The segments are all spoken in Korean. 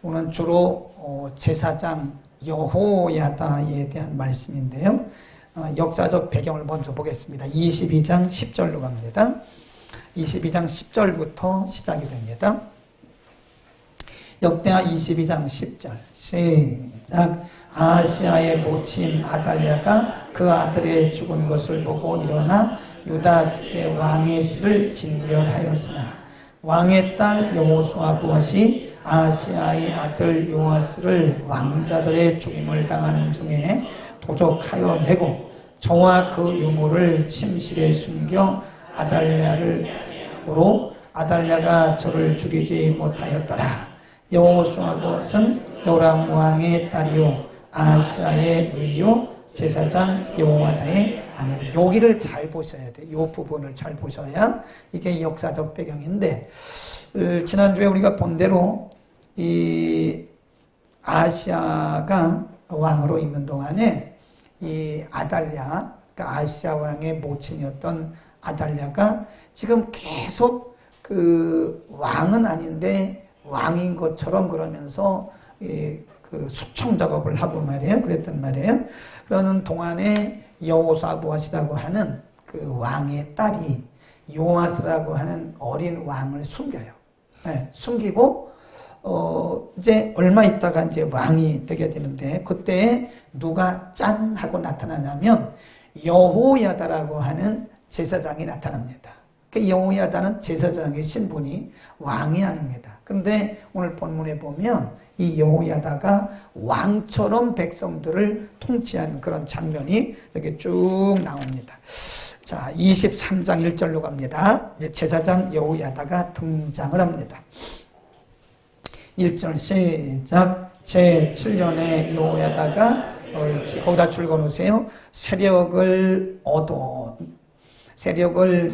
오늘 주로 제사장 여호야다에 대한 말씀인데요. 역사적 배경을 먼저 보겠습니다. 22장 10절로 갑니다. 22장 10절부터 시작이 됩니다. 역대하 22장 10절 시작. 아하시아의 모친 아달랴가 그 아들의 죽은 것을 보고 일어나 유다 집의 왕의 씨를 진멸하였으나 왕의 딸 여호수아 부엇이 아하시아의 아들 요아스를 왕자들의 죽임을 당하는 중에 도적하여 내고 저와 그 유모를 침실에 숨겨 아달랴를 보러 아달랴가 저를 죽이지 못하였더라. 여호수아 부엇은 요람 왕의 딸이요 아하시아의 누이요 제사장 여호야다의 아내들. 여기를 잘 보셔야 돼요. 이 부분을 잘 보셔야 이게 역사적 배경인데, 지난주에 우리가 본 대로 이 아하시아가 왕으로 있는 동안에 이 아달랴, 그러니까 아하시아 왕의 모친이었던 아달랴가 지금 계속 그 왕은 아닌데 왕인 것처럼 그러면서 그 숙청 작업을 하고 말이에요. 그랬단 말이에요. 그러는 동안에 여호사부앗이라고 하는 그 왕의 딸이 요아스라고 하는 어린 왕을 숨겨요. 네, 숨기고 이제 얼마 있다가 이제 왕이 되게 되는데, 그때 누가 짠 하고 나타나냐면 여호야다라고 하는 제사장이 나타납니다. 그 여호야다는 제사장의 신분이 왕이 아닙니다. 그런데 오늘 본문에 보면 이 여호야다가 왕처럼 백성들을 통치하는 그런 장면이 이렇게 쭉 나옵니다. 자, 23장 1절로 갑니다. 제사장 여호야다가 등장을 합니다. 1절 시작. 제7년에 여호야다가 거기다 줄거놓으세요. 세력을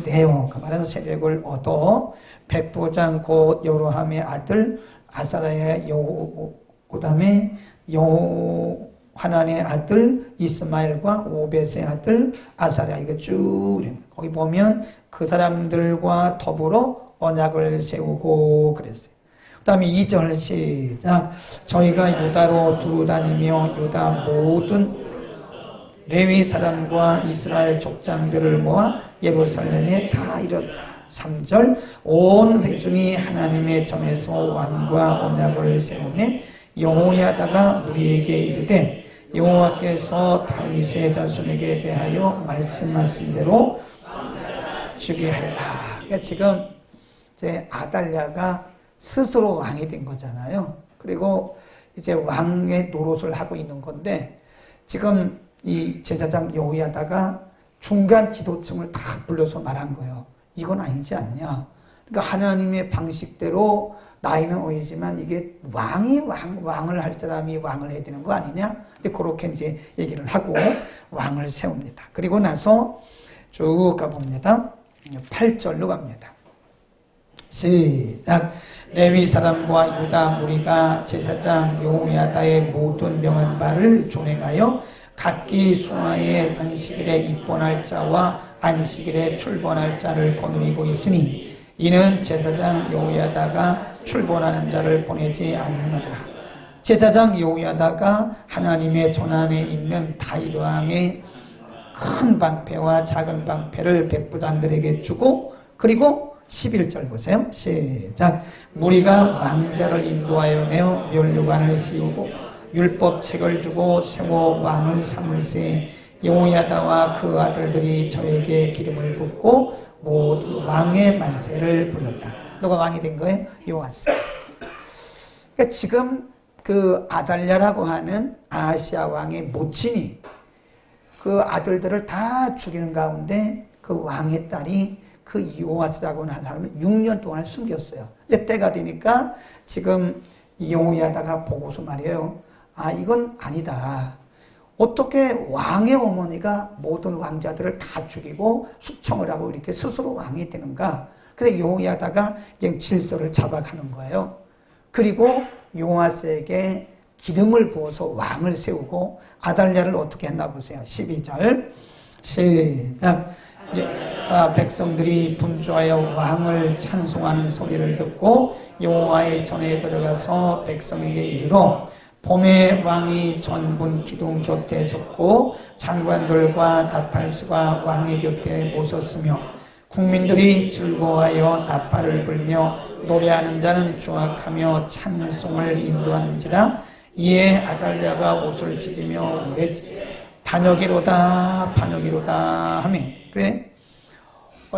내어, 그 말은 세력을 얻어 백부장 곧 여로함의 아들 아사랴의 그 다음에 여호하난의 아들 이스마엘과 오벳의 아들 아사랴, 이거 쭉 거기 보면 그 사람들과 더불어 언약을 세우고 그랬어요. 그 다음에 2절 시작. 저희가 유다로 두루 다니며 유다 모든 레위 사람과 이스라엘 족장들을 모아 예루살렘에 다 이뤘다. 3절 온 회중이 하나님의 전에서 왕과 언약을 세우매 여호야다가 우리에게 이르되 여호와께서 다윗의 자손에게 대하여 말씀하신 대로 주게 하리다. 그러니까 지금 이제 아달랴가 스스로 왕이 된 거잖아요. 그리고 이제 왕의 노릇을 하고 있는 건데, 지금 이 제사장 여호야다가 중간 지도층을 다 불러서 말한 거예요. 이건 아니지 않냐. 그러니까 하나님의 방식대로 나이는 어리지만 이게 왕을 할 사람이 왕을 해야 되는 거 아니냐. 근데 그렇게 이제 얘기를 하고 왕을 세웁니다. 그리고 나서 쭉 가봅니다. 8절로 갑니다. 시작. 레위 사람과 유다 무리가 제사장 여호야다의 모든 명한 바를 준행하여 각기 수하의 안식일에 입본할 자와 안식일에 출본할 자를 거느리고 있으니 이는 제사장 여호야다가 출본하는 자를 보내지 않느니라. 제사장 여호야다가 하나님의 전안에 있는 다윗 왕의 큰 방패와 작은 방패를 백부장들에게 주고, 그리고 11절 보세요. 시작. 무리가 왕자를 인도하여 내어 멸류관을 씌우고 율법책을 주고 세워 왕을 삼을세 여호야다와 그 아들들이 저에게 기름을 붓고 모두 왕의 만세를 불렀다. 누가 왕이 된 거예요? 요아스. 그러니까 지금 그 아달랴라고 하는 아하시아 왕의 모친이 그 아들들을 다 죽이는 가운데 그 왕의 딸이 그 요아스라고 하는 사람을 6년 동안 숨겼어요. 이제 때가 되니까 지금 여호야다가 보고서 말이에요. 아, 이건 아니다. 어떻게 왕의 어머니가 모든 왕자들을 다 죽이고 숙청을 하고 이렇게 스스로 왕이 되는가? 그래서 여호야다가 이제 질서를 잡아가는 거예요. 그리고 요아스에게 기름을 부어서 왕을 세우고 아달랴를 어떻게 했나 보세요. 12절 시작. 백성들이 분주하여 왕을 찬송하는 소리를 듣고 여호와의 전에 들어가서 백성에게 이르러 봄에 왕이 전분 기둥 곁에 섰고 장관들과 나팔수가 왕의 곁에 모셨으며 국민들이 즐거워하여 나팔을 불며 노래하는 자는 주악하며 찬송을 인도하는지라. 이에 아달랴가 옷을 찢으며 반역이로다 반역이로다 하며. 그래,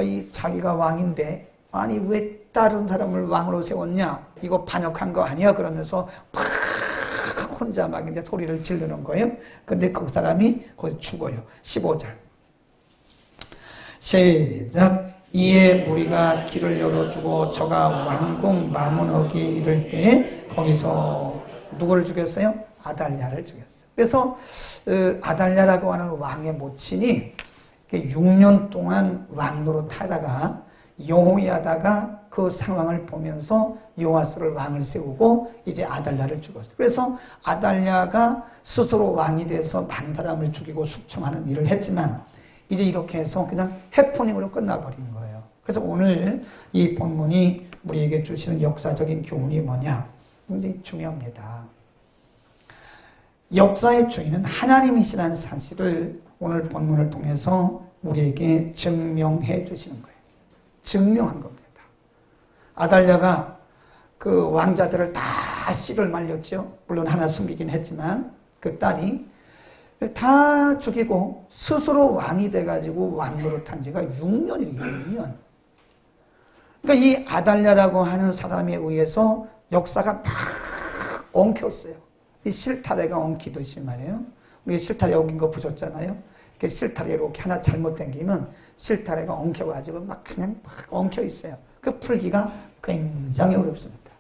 이 자기가 왕인데 아니 왜 다른 사람을 왕으로 세웠냐, 이거 반역한 거 아니야 그러면서 팍 혼자 막 이제 소리를 지르는 거예요. 근데 그 사람이 거기 죽어요. 15절 시작. 이에 무리가 길을 열어주고 저가 왕궁 마문옥에 이를 때 거기서 누구를 죽였어요? 아달랴를 죽였어요. 그래서 아달랴라고 하는 왕의 모친이 6년 동안 왕노릇 하다가 여호야다가 그 상황을 보면서 요아스를 왕을 세우고 이제 아달랴를 죽였어요. 그래서 아달랴가 스스로 왕이 돼서 많은 사람을 죽이고 숙청하는 일을 했지만 이제 이렇게 해서 그냥 해프닝으로 끝나버린 거예요. 그래서 오늘 이 본문이 우리에게 주시는 역사적인 교훈이 뭐냐? 굉장히 중요합니다. 역사의 주인은 하나님이시라는 사실을 오늘 본문을 통해서 우리에게 증명해 주시는 거예요. 증명한 겁니다. 아달랴가 그 왕자들을 다 씨를 말렸죠. 물론 하나 숨기긴 했지만 그 딸이 다 죽이고 스스로 왕이 돼가지고 왕노릇한 지가 6년이에요. 6년. 그러니까 이 아달랴라고 하는 사람에 의해서 역사가 막 엉켰어요. 이 실타래가 엉키듯이 말이에요. 우리 실타래 엉긴 거 보셨잖아요. 실타래 이렇게 하나 잘못 당기면 실타래가 엉켜가지고 막 그냥 막 엉켜 있어요. 그 풀기가 굉장히 어렵습니다.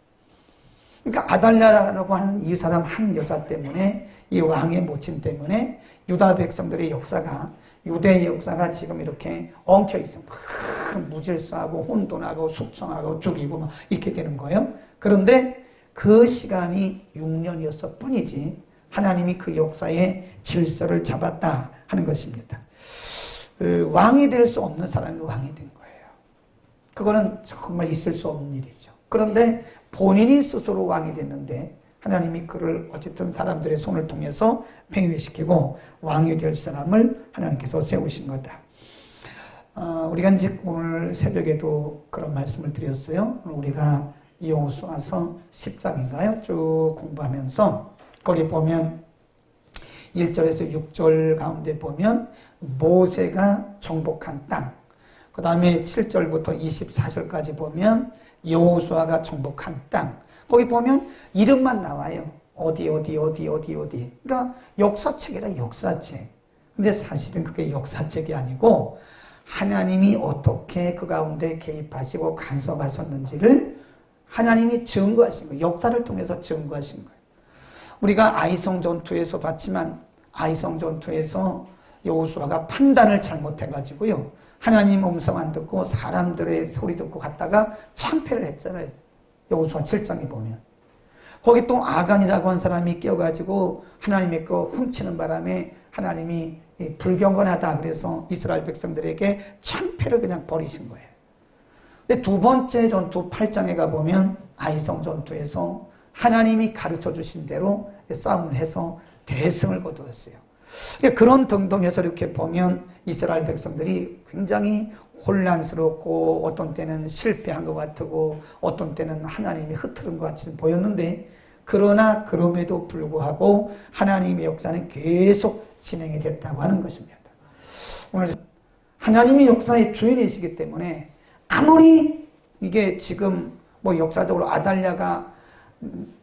그러니까 아달랴라고 하는 이 사람 한 여자 때문에, 이 왕의 모친 때문에 유다 백성들의 역사가, 유대의 역사가 지금 이렇게 엉켜 있어요. 막 무질서하고 혼돈하고 숙청하고 죽이고 막 이렇게 되는 거예요. 그런데 그 시간이 6년이었을 뿐이지 하나님이 그 역사의 질서를 잡았다 하는 것입니다. 왕이 될 수 없는 사람이 왕이 된 거예요. 그거는 정말 있을 수 없는 일이죠. 그런데 본인이 스스로 왕이 됐는데 하나님이 그를 어쨌든 사람들의 손을 통해서 팽위시키고 왕이 될 사람을 하나님께서 세우신 거다. 우리가 이제 오늘 새벽에도 그런 말씀을 드렸어요. 우리가 여호수아서 10장인가요? 쭉 공부하면서 거기 보면 1절에서 6절 가운데 보면 모세가 정복한 땅, 그 다음에 7절부터 24절까지 보면 여호수아가 정복한 땅, 거기 보면 이름만 나와요. 어디. 그러니까 역사책이라 역사책. 근데 사실은 그게 역사책이 아니고 하나님이 어떻게 그 가운데 개입하시고 간섭하셨는지를 하나님이 증거하신 거예요. 역사를 통해서 증거하신 거예요. 우리가 아이성 전투에서 봤지만 아이성 전투에서 여호수아가 판단을 잘못해가지고요. 하나님 음성 안 듣고 사람들의 소리 듣고 갔다가 참패를 했잖아요. 여호수아 7장에 보면. 거기 또 아간이라고 한 사람이 끼어가지고 하나님의 거 훔치는 바람에 하나님이 불경건하다 그래서 이스라엘 백성들에게 참패를 그냥 벌이신 거예요. 근데 두 번째 전투 8장에 가보면 아이성 전투에서 하나님이 가르쳐 주신 대로 싸움을 해서 대승을 거두었어요. 그런 등등해서 이렇게 보면 이스라엘 백성들이 굉장히 혼란스럽고 어떤 때는 실패한 것 같고 어떤 때는 하나님이 흐트른 것 같이 보였는데, 그러나 그럼에도 불구하고 하나님의 역사는 계속 진행이 됐다고 하는 것입니다. 오늘 하나님이 역사의 주인이시기 때문에 아무리 이게 지금 뭐 역사적으로 아달랴가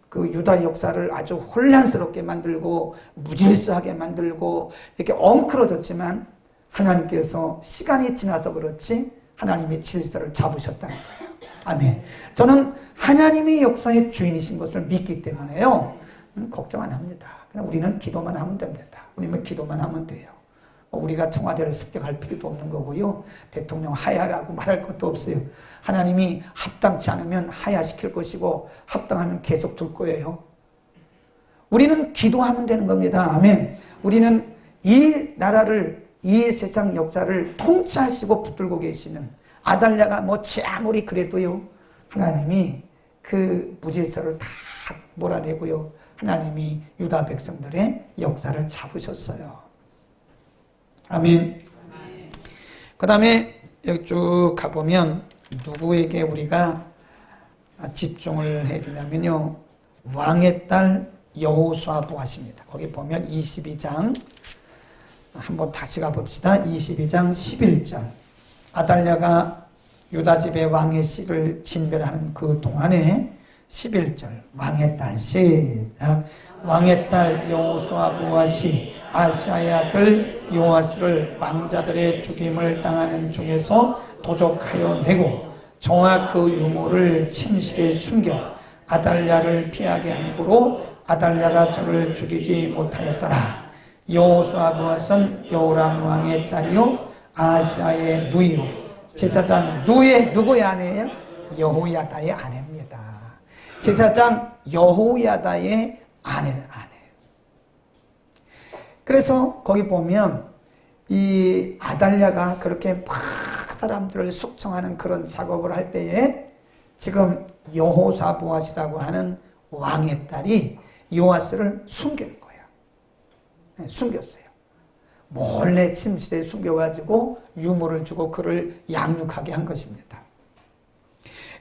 그 유다 역사를 아주 혼란스럽게 만들고 무질서하게 만들고 이렇게 엉클어졌지만 하나님께서 시간이 지나서 그렇지 하나님의 질서를 잡으셨다는 거예요. 아멘. 저는 하나님이 역사의 주인이신 것을 믿기 때문에요. 걱정 안 합니다. 그냥 우리는 기도만 하면 됩니다. 우리는 기도만 하면 돼요. 우리가 청와대를 습격할 필요도 없는 거고요. 대통령 하야라고 말할 것도 없어요. 하나님이 합당치 않으면 하야시킬 것이고 합당하면 계속 둘 거예요. 우리는 기도하면 되는 겁니다. 아멘. 우리는 이 나라를, 이 세상 역사를 통치하시고 붙들고 계시는 아달랴가 아무리 그래도요, 하나님이 그 무질서를 다 몰아내고요, 하나님이 유다 백성들의 역사를 잡으셨어요. 아멘. 그 다음에 여기 쭉 가보면 누구에게 우리가 집중을 해야 되냐면요, 왕의 딸 여호수아부앗입니다. 거기 보면 22장 한번 다시 가봅시다. 22장 11절. 아달랴가 유다 집의 왕의 씨를 진멸하는 그 동안에 11절 왕의 딸 시작. 왕의 딸 여호수아부앗이 아사의 아들 요아스를 왕자들의 죽임을 당하는 중에서 도적하여 내고 저와 그 유모를 침실에 숨겨 아달랴를 피하게 함으로 아달랴가 저를 죽이지 못하였더라. 여호수아부앗은 요람 왕의 딸이요 아사의 누이요 제사장 누구의 아내예요? 여호야다의 아내입니다. 제사장 여호야다의 아내는 아내. 그래서 거기 보면 이 아달랴가 그렇게 막 사람들을 숙청하는 그런 작업을 할 때에 지금 여호사부앗이라고 하는 왕의 딸이 요아스를 숨길 거예요. 숨겼어요. 몰래 침실에 숨겨가지고 유모를 주고 그를 양육하게 한 것입니다.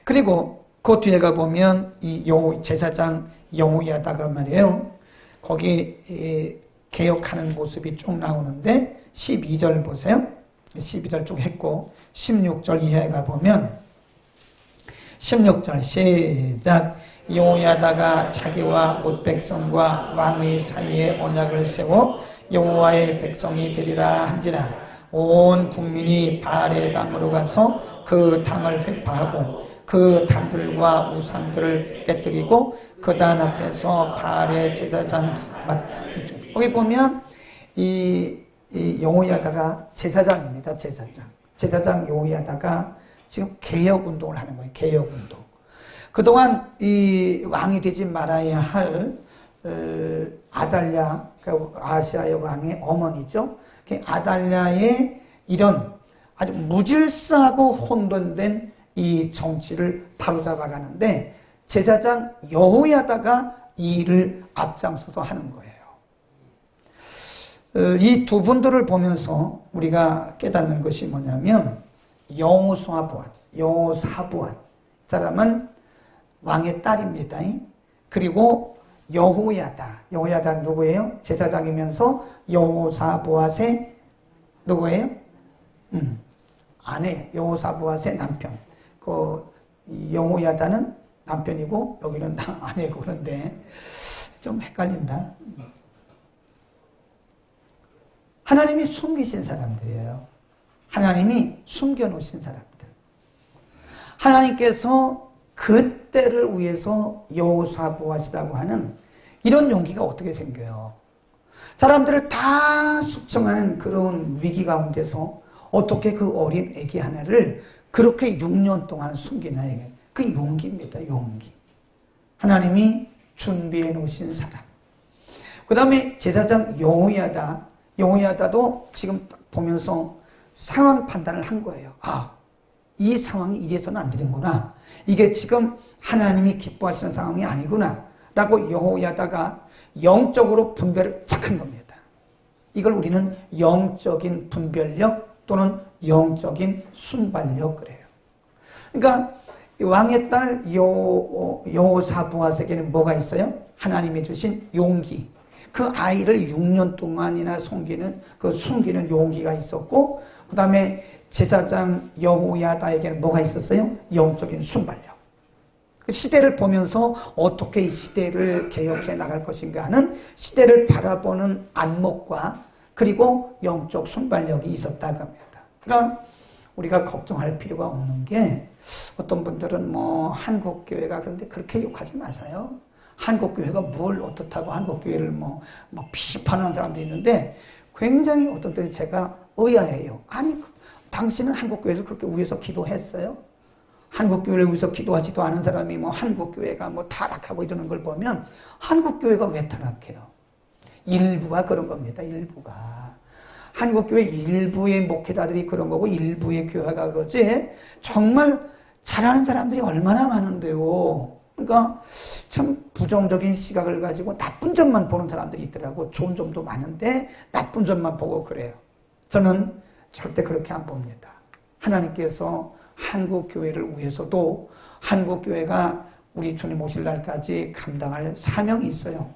그리고 그 뒤에 가보면 이 제사장 여호야다가 말이에요. 거기 개혁하는 모습이 쭉 나오는데 12절 보세요. 12절 쭉 했고 16절 이하에 가보면 16절 시작. 여호야다가 자기와 뭇 백성과 왕의 사이에 언약을 세워 여호와의 백성이 되리라 한지라. 온 국민이 바알의 당으로 가서 그 당을 회파하고 그 단들과 우상들을 깨뜨리고 그 단 앞에서 바알의 제사장 거기 보면 이 여호야다가 제사장입니다. 제사장 여호야다가 지금 개혁운동을 하는 거예요. 개혁운동. 그동안 이 왕이 되지 말아야 할 아달랴, 그러니까 아시아의 왕의 어머니죠. 아달랴의 이런 아주 무질서하고 혼돈된 이 정치를 바로잡아가는데 제사장 여호야다가 이 일을 앞장서서 하는 거예요. 이 두 분들을 보면서 우리가 깨닫는 것이 뭐냐면 여호사부앗 이 사람은 왕의 딸입니다. 그리고 여호야다 누구예요? 제사장이면서 여호사부앗의 누구예요? 아내, 여호사부앗의 남편. 그 여호야다는 남편이고 여기는 아내고 그런데 좀 헷갈린다. 하나님이 숨기신 사람들이에요. 하나님이 숨겨놓으신 사람들. 하나님께서 그때를 위해서 여호사부앗이라고 하는 이런 용기가 어떻게 생겨요? 사람들을 다 숙청하는 그런 위기 가운데서 어떻게 그 어린 아기 하나를 그렇게 6년 동안 숨기나 이게 그 용기입니다. 용기. 하나님이 준비해 놓으신 사람. 그 다음에 제사장 여호야다도 지금 보면서 상황 판단을 한 거예요. 이 상황이 이래서는 안 되는구나. 이게 지금 하나님이 기뻐하시는 상황이 아니구나. 라고 여호야다가 영적으로 분별을 착 한 겁니다. 이걸 우리는 영적인 분별력 또는 영적인 순발력 그래요. 그러니까 왕의 딸 여호사부앗에게는 뭐가 있어요? 하나님이 주신 용기. 그 아이를 6년 동안이나 숨기는 용기가 있었고, 그 다음에 제사장 여호야다에게는 뭐가 있었어요? 영적인 순발력. 그 시대를 보면서 어떻게 이 시대를 개혁해 나갈 것인가 하는 시대를 바라보는 안목과 그리고 영적 순발력이 있었다고 합니다. 그러니까 우리가 걱정할 필요가 없는 게 어떤 분들은 한국교회가 그런데 그렇게 욕하지 마세요. 한국교회가 뭘 어떻다고 한국교회를 비판하는 사람들이 있는데 굉장히 어떤 때는 제가 의아해요. 아니, 당신은 한국교회에서 그렇게 위해서 기도했어요? 한국교회를 위해서 기도하지도 않은 사람이 한국교회가 타락하고 이러는 걸 보면 한국교회가 왜 타락해요? 일부가 그런 겁니다. 일부가. 한국교회 일부의 목회자들이 그런 거고 일부의 교회가 그러지 정말 잘하는 사람들이 얼마나 많은데요. 그러니까 참 부정적인 시각을 가지고 나쁜 점만 보는 사람들이 있더라고. 좋은 점도 많은데 나쁜 점만 보고 그래요. 저는 절대 그렇게 안 봅니다. 하나님께서 한국교회를 위해서도 한국교회가 우리 주님 오실 날까지 감당할 사명이 있어요.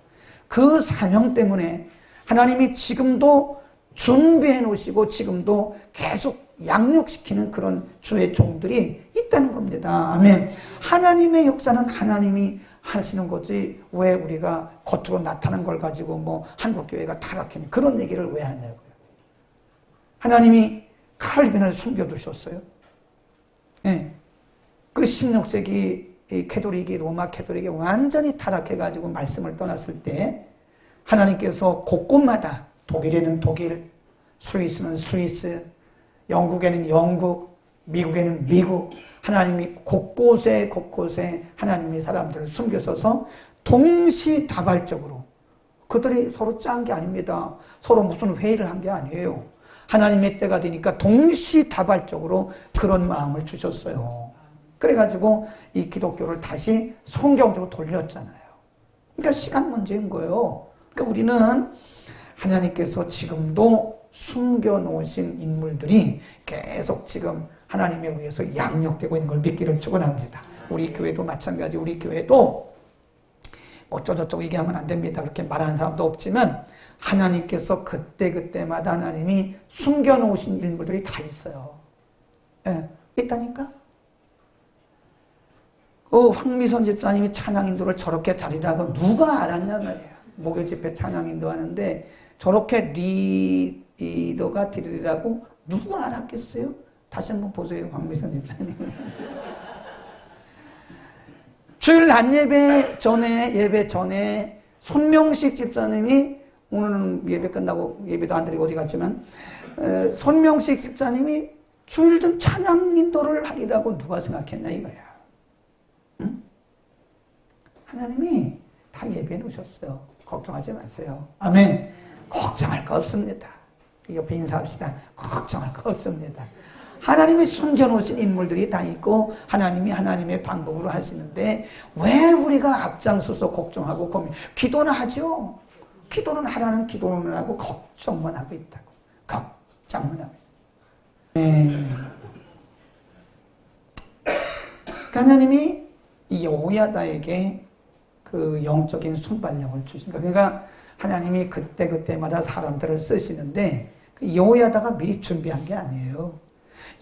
그 사명 때문에 하나님이 지금도 준비해 놓으시고 지금도 계속 양육시키는 그런 주의 종들이 있다는 겁니다. 아멘. 하나님의 역사는 하나님이 하시는 거지 왜 우리가 겉으로 나타난 걸 가지고 뭐 한국교회가 타락했니 그런 얘기를 왜 하냐고요. 하나님이 칼빈을 숨겨두셨어요. 네. 그 16세기 캐톨릭이 로마 캐톨릭이 완전히 타락해가지고 말씀을 떠났을 때 하나님께서 곳곳마다 독일에는 독일, 스위스는 스위스, 영국에는 영국, 미국에는 미국 하나님이 곳곳에 하나님이 사람들을 숨겨서서 동시다발적으로 그들이 서로 짠 게 아닙니다. 서로 무슨 회의를 한 게 아니에요. 하나님의 때가 되니까 동시다발적으로 그런 마음을 주셨어요. 그래가지고 이 기독교를 다시 성경적으로 돌렸잖아요. 그러니까 시간 문제인 거예요. 그러니까 우리는 하나님께서 지금도 숨겨놓으신 인물들이 계속 지금 하나님에 의해서 양육되고 있는 걸 믿기를 축원합니다. 우리 교회도 마찬가지. 우리 교회도 어쩌저쩌고 얘기하면 안 됩니다. 그렇게 말하는 사람도 없지만 하나님께서 그때마다 하나님이 숨겨놓으신 인물들이 다 있어요. 예, 있다니까? 황미선 집사님이 찬양인도를 저렇게 다리라고 누가 알았냐 말이에요. 목요 집회 찬양인도 하는데 저렇게 리더가 드리라고 누가 알았겠어요? 다시 한번 보세요. 황미선 집사님. 주일 낮 예배 전에 손명식 집사님이 오늘은 예배 끝나고 예배도 안 드리고 어디 갔지만 손명식 집사님이 주일 좀 찬양 인도를 하리라고 누가 생각했나 이거야. 응? 하나님이 다 예배해 놓으셨어요. 걱정하지 마세요. 아멘. 걱정할 거 없습니다. 옆에 인사합시다. 걱정할 거 없습니다. 하나님이 숨겨놓으신 인물들이 다 있고 하나님이 하나님의 방법으로 하시는데 왜 우리가 앞장서서 걱정하고 고민 기도는 하죠. 기도는 하라는 기도는 하고 걱정만 하고 있다고. 걱정만 하고 하나님이 여호야다에게 그 영적인 순발력을 주신 거예요. 그러니까 하나님이 그때마다 사람들을 쓰시는데 여호야다가 미리 준비한 게 아니에요.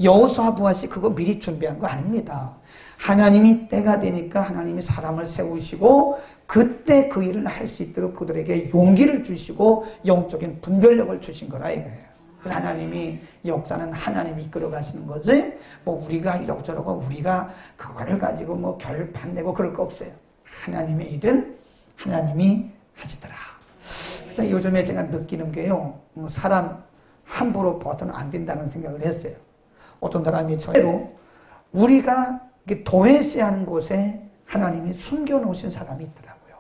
여호수아 부하시 그거 미리 준비한 거 아닙니다. 하나님이 때가 되니까 하나님이 사람을 세우시고 그때 그 일을 할 수 있도록 그들에게 용기를 주시고 영적인 분별력을 주신 거라 이거예요. 하나님이 역사는 하나님이 이끌어 가시는 거지 뭐 우리가 이러고 저러고 우리가 그거를 가지고 뭐 결판 내고 그럴 거 없어요. 하나님의 일은 하나님이 하시더라. 그래서 요즘에 제가 느끼는 게요. 사람 함부로 벗어는 안 된다는 생각을 했어요. 어떤 사람이 저대로 우리가 도외시하는 곳에 하나님이 숨겨놓으신 사람이 있더라고요.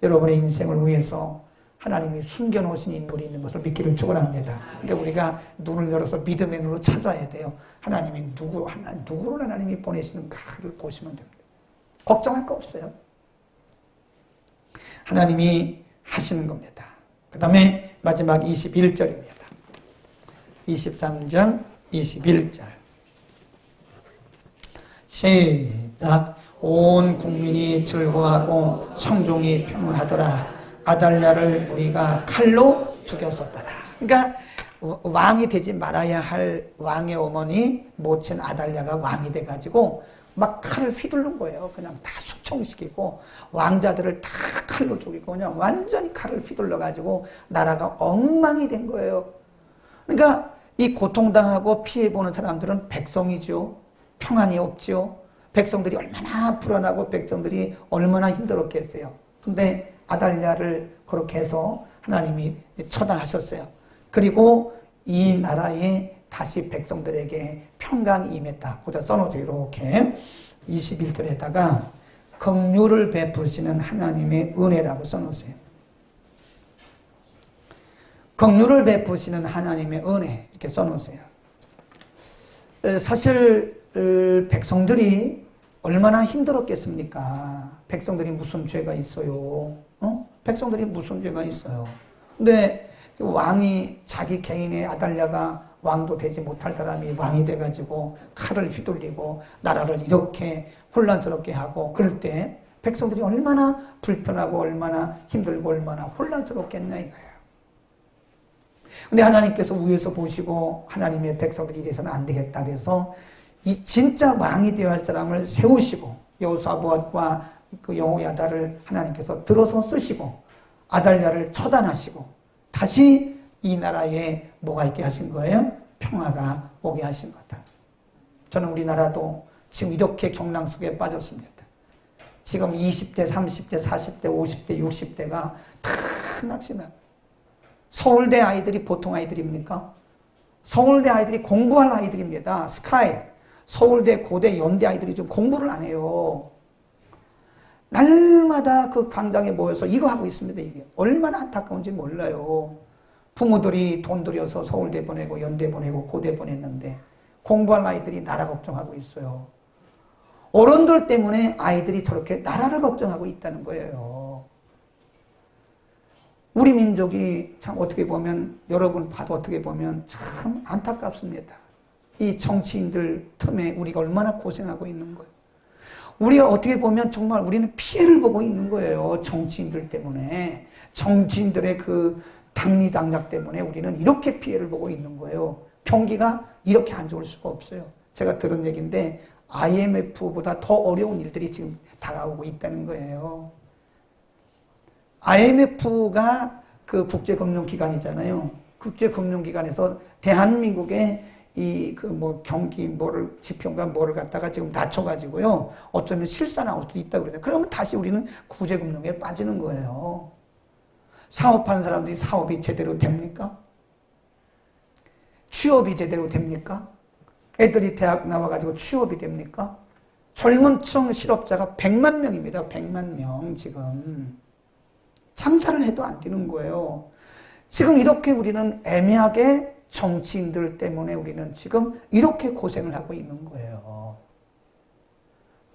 여러분의 인생을 위해서 하나님이 숨겨놓으신 인물이 있는 것을 믿기를 축원합니다. 그러니까 우리가 눈을 열어서 믿음의 눈으로 찾아야 돼요. 하나님이 누구를 하나님이 보내시는가를 보시면 됩니다. 걱정할 거 없어요. 하나님이 하시는 겁니다. 그 다음에 마지막 21절입니다. 23장 21절 시작. 온 국민이 즐거워하고 성종이 평온하더라. 아달랴를 우리가 칼로 죽였었더라. 그러니까 왕이 되지 말아야 할 왕의 어머니 모친 아달랴가 왕이 돼가지고 막 칼을 휘두른 거예요. 그냥 다 숙청시키고 왕자들을 다 칼로 죽이고 그냥 완전히 칼을 휘둘러가지고 나라가 엉망이 된 거예요. 그러니까 이 고통당하고 피해보는 사람들은 백성이죠. 평안이 없죠. 백성들이 얼마나 불안하고 백성들이 얼마나 힘들었겠어요. 근데 아달랴를 그렇게 해서 하나님이 처단하셨어요. 그리고 이 나라에 다시 백성들에게 평강이 임했다. 거기다 써놓죠. 이렇게 21절에다가 긍휼을 베푸시는 하나님의 은혜라고 써놓으세요. 긍휼을 베푸시는 하나님의 은혜 이렇게 써놓으세요. 사실 백성들이 얼마나 힘들었겠습니까? 백성들이 무슨 죄가 있어요? 백성들이 무슨 죄가 있어요? 근데 왕이 자기 개인의 아달랴가 왕도 되지 못할 사람이 왕이 돼가지고 칼을 휘둘리고 나라를 이렇게 혼란스럽게 하고 그럴 때 백성들이 얼마나 불편하고 얼마나 힘들고 얼마나 혼란스럽겠냐 이거예요. 근데 하나님께서 위에서 보시고 하나님의 백성들이 이래서는 안 되겠다 그래서 이 진짜 왕이 되어야 할 사람을 세우시고 여호사밧과 그 여호야다를 하나님께서 들어서 쓰시고 아달랴를 처단하시고 다시 이 나라에 뭐가 있게 하신 거예요? 평화가 오게 하신 거다. 저는 우리나라도 지금 이렇게 경랑 속에 빠졌습니다. 지금 20대, 30대, 40대, 50대, 60대가 다 낚시나. 서울대 아이들이 보통 아이들입니까? 서울대 아이들이 공부할 아이들입니다. 스카이. 서울대, 고대, 연대 아이들이 좀 공부를 안 해요. 날마다 그 광장에 모여서 이거 하고 있습니다. 이게 얼마나 안타까운지 몰라요. 부모들이 돈 들여서 서울대 보내고 연대 보내고 고대 보냈는데 공부할 아이들이 나라 걱정하고 있어요. 어른들 때문에 아이들이 저렇게 나라를 걱정하고 있다는 거예요. 우리 민족이 참 어떻게 보면 여러분 봐도 어떻게 보면 참 안타깝습니다. 이 정치인들 틈에 우리가 얼마나 고생하고 있는 거예요. 우리가 어떻게 보면 정말 우리는 피해를 보고 있는 거예요. 정치인들 때문에. 정치인들의 그 당리당략 때문에 우리는 이렇게 피해를 보고 있는 거예요. 경기가 이렇게 안 좋을 수가 없어요. 제가 들은 얘기인데 IMF보다 더 어려운 일들이 지금 다가오고 있다는 거예요. IMF가 그 국제금융기관이잖아요. 국제금융기관에서 대한민국의 이 그 뭐 경기 뭐를 지표인가 뭐를 갖다가 지금 낮춰가지고요. 어쩌면 실사 나올 수도 있다고 그래요. 그러면 다시 우리는 구제금융에 빠지는 거예요. 사업하는 사람들이 사업이 제대로 됩니까? 취업이 제대로 됩니까? 애들이 대학 나와가지고 취업이 됩니까? 젊은 층 실업자가 100만 명입니다. 100만 명 지금. 장사를 해도 안 되는 거예요. 지금 이렇게 우리는 애매하게 정치인들 때문에 우리는 지금 이렇게 고생을 하고 있는 거예요.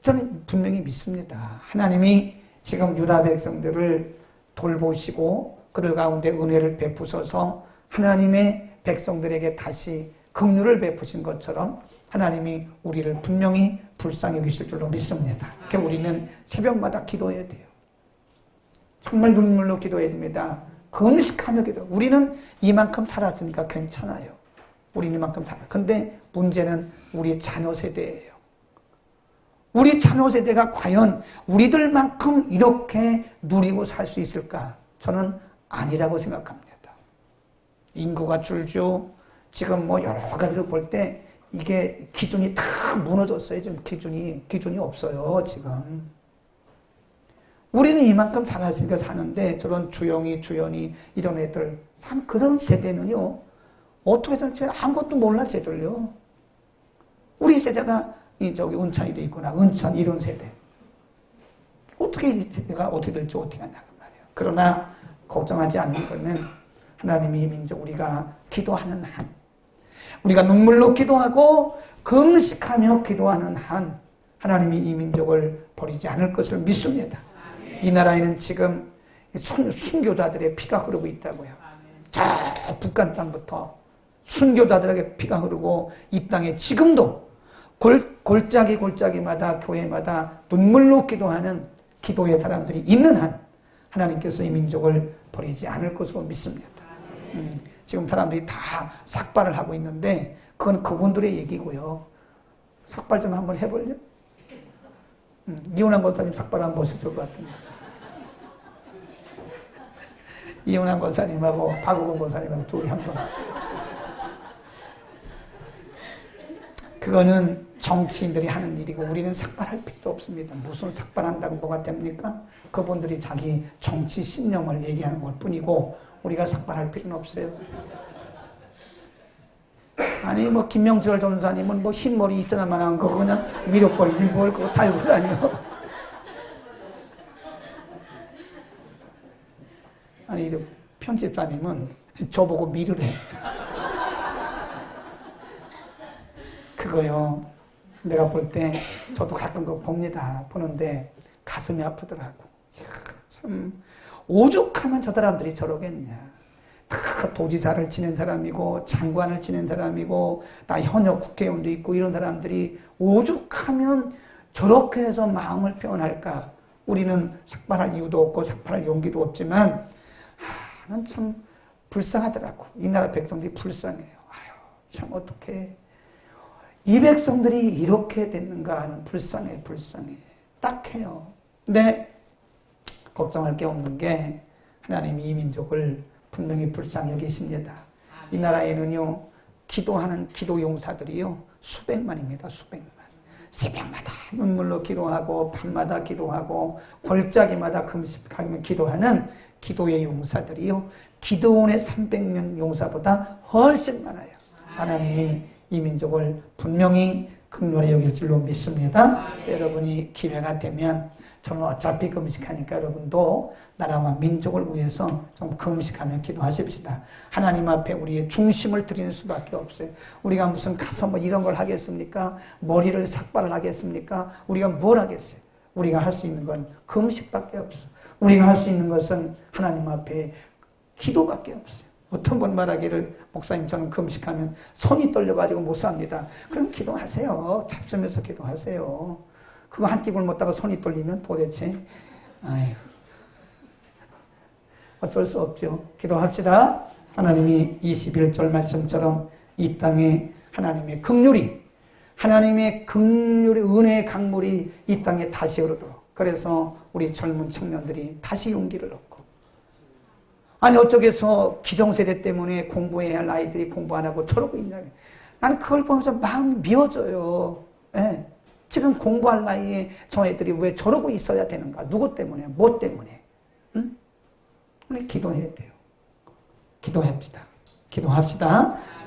저는 분명히 믿습니다. 하나님이 지금 유다 백성들을 돌보시고 그들 가운데 은혜를 베푸셔서 하나님의 백성들에게 다시 긍휼을 베푸신 것처럼 하나님이 우리를 분명히 불쌍히 여기실 줄로 믿습니다. 그러니까 우리는 새벽마다 기도해야 돼요. 정말 눈물로 기도해야 됩니다. 금식하며 기도. 우리는 이만큼 살았으니까 괜찮아요. 우리는 이만큼 살아. 근데 문제는 우리 자녀 세대예요. 우리 자녀 세대가 과연 우리들만큼 이렇게 누리고 살 수 있을까? 저는 아니라고 생각합니다. 인구가 줄죠. 지금 뭐 여러 가지로 볼 때 이게 기준이 다 무너졌어요. 지금 기준이 없어요. 지금. 우리는 이만큼 살았으니까 사는데 저런 주영이, 주연이 이런 애들 참 그런 세대는요. 어떻게든 아무것도 몰라 쟤들요. 우리 세대가 저기 은천이도 있구나. 은천 이런 세대. 어떻게 이 세대가 어떻게 될지 어떻게 하냐고 말이에요. 그러나 걱정하지 않는 것은 하나님이 민족 우리가 기도하는 한 우리가 눈물로 기도하고 금식하며 기도하는 한 하나님이 이 민족을 버리지 않을 것을 믿습니다. 이 나라에는 지금 순교자들의 피가 흐르고 있다고요. 저 북한 땅부터 순교자들에게 피가 흐르고 이 땅에 지금도 골짜기마다 교회마다 눈물로 기도하는 기도의 사람들이 있는 한 하나님께서 이 민족을 버리지 않을 것으로 믿습니다. 지금 사람들이 다 삭발을 하고 있는데 그건 그분들의 얘기고요. 삭발 좀 한번 해볼래요? 이혼한 권사님 삭발 한번 보셨을 것 같은데. 이혼한 권사님하고 박우건 권사님하고 둘이 한번. 그거는 정치인들이 하는 일이고 우리는 삭발할 필요도 없습니다. 무슨 삭발한다고 뭐가 됩니까? 그분들이 자기 정치 신념을 얘기하는 것 뿐이고 우리가 삭발할 필요는 없어요. 아니 뭐 김명철 전사님은 뭐 흰머리 있어야만 한 거 그냥 위로버리지 뭘 그거 달고 다녀. 아니 저 편집사님은 저보고 미르래. 그거요. 내가 볼 때 저도 가끔 그거 봅니다. 보는데 가슴이 아프더라고. 이야, 참 오죽하면 저 사람들이 저러겠냐. 다 도지사를 지낸 사람이고 장관을 지낸 사람이고 다 현역 국회의원도 있고 이런 사람들이 오죽하면 저렇게 해서 마음을 표현할까. 우리는 삭발할 이유도 없고 삭발할 용기도 없지만 난 참 불쌍하더라고. 이 나라 백성들이 불쌍해요. 아유, 참 어떡해. 이 백성들이 이렇게 됐는가 하는 불쌍해. 딱해요. 근데 걱정할 게 없는 게 하나님이 이 민족을 분명히 불쌍히 여기십니다. 이 나라에는요, 기도하는 기도 용사들이요, 수백만입니다. 수백만. 새벽마다 눈물로 기도하고 밤마다 기도하고 골짜기마다 금식하며 기도하는 기도의 용사들이요, 기도원의 300명 용사보다 훨씬 많아요. 하나님이 이 민족을 분명히 긍휼히 여길 줄로 믿습니다. 여러분이 기회가 되면 저는 어차피 금식하니까 여러분도 나라와 민족을 위해서 좀 금식하며 기도하십시다. 하나님 앞에 우리의 중심을 드리는 수밖에 없어요. 우리가 무슨 가서 뭐 이런 걸 하겠습니까? 머리를 삭발을 하겠습니까? 우리가 뭘 하겠어요? 우리가 할 수 있는 건 금식밖에 없어. 우리가 할 수 있는 것은 하나님 앞에 기도밖에 없어요. 어떤 분 말하기를 목사님 저는 금식하면 손이 떨려가지고 못 삽니다. 그럼 기도하세요. 잡수면서 기도하세요. 그거 한 끼를 먹다가 손이 떨리면 도대체 아휴, 어쩔 수 없죠. 기도합시다. 하나님이 21절 말씀처럼 이 땅에 하나님의 긍휼이 은혜의 강물이 이 땅에 다시 흐르도록, 그래서 우리 젊은 청년들이 다시 용기를 얻고, 아니 어쩌겠어 기성세대 때문에 공부해야 할 아이들이 공부 안 하고 저러고 있냐. 나는 그걸 보면서 마음이 미어져요. 네. 지금 공부할 나이에 저 애들이 왜 저러고 있어야 되는가? 누구 때문에? 뭐 때문에? 응? 우리 기도해야 돼요. 기도합시다.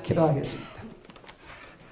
기도하겠습니다.